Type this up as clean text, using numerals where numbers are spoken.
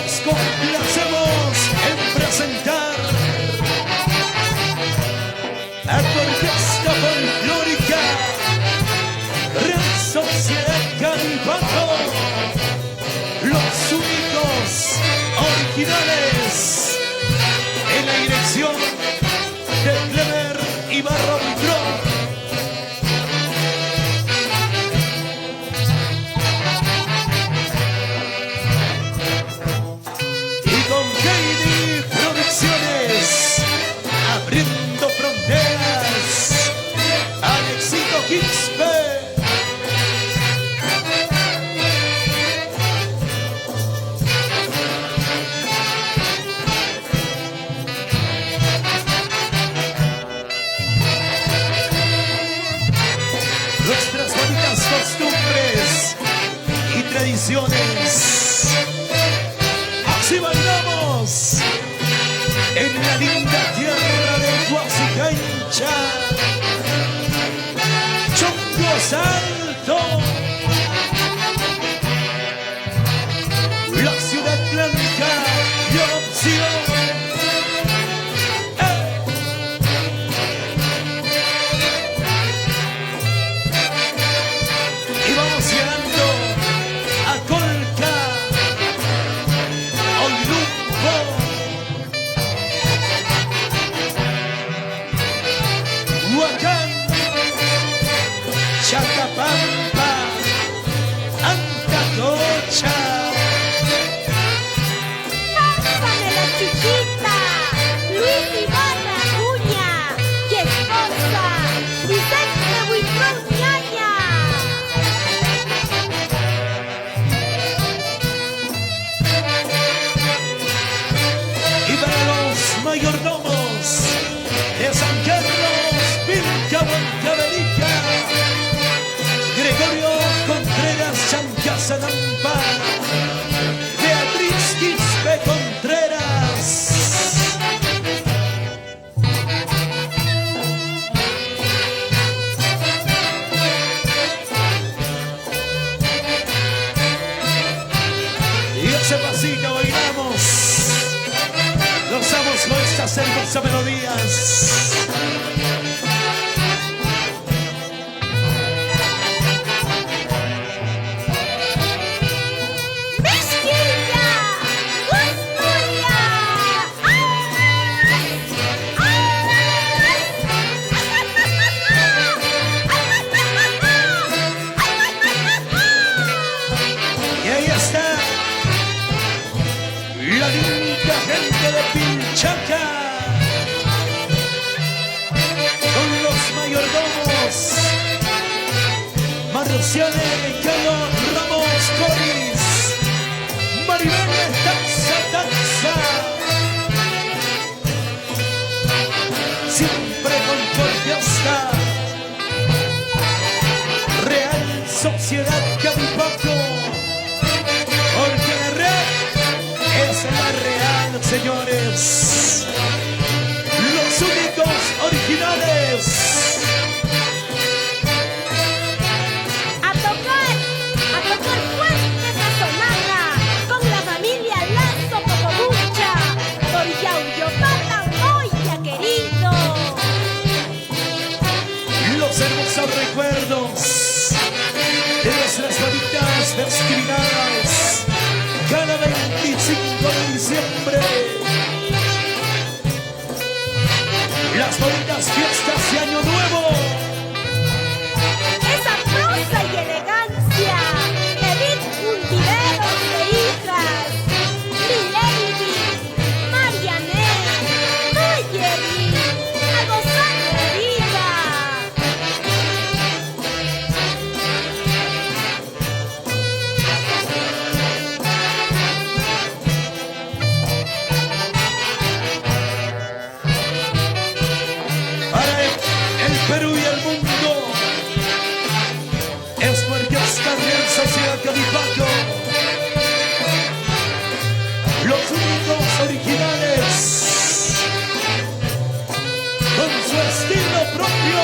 nos complacemos en presentar a tu orquesta folclórica Real Sociedad Calipato, los únicos originales, en la dirección de Clever Ibarra Buitrón. Abriendo fronteras, Alexito Quispe. Nuestras bonitas costumbres y tradiciones, así bailamos en la linda tierra de Guasicancha, Chongo Salto, la ciudad blanca de adopción. Y vamos llegando a Colca, Oilumbo, Huacán, Chacapampa, Antacocha. ¡Pásame la chiquita! Luis Ibarra Acuña y esposa Vicente Buitrón Ñaña. Y para los mayordomos de San Carlos, Vilca Huancavelica, Gregorio Contreras Chancasanampa, Beatriz Quispe Contreras. Y ese pasito bailamos, gozamos con estas hermosas melodías. La linda gente de Pinchaca, con los mayordomos Marciale Ricardo Ramos Coris, Maribel Taxa Taxa, siempre con confianza. Real Sociedad Calipato, porque la red es la real, señores. Los únicos originales. A tocar fuerte esa sonata con la familia Lazo Pocomucha, por Yauyopata, Oya querido. Los hermosos recuerdos de nuestras bonitas festividades cada 25 de diciembre. Las bonitas fiestas de Año Nuevo. Esa prosa y elegancia de Vid Untiveros de hijas, Milady, Mariané, Mayeri, a gozar de vida. Para el Perú y el mundo es porque esta Real Sociedad Calipato, los únicos originales con su estilo propio.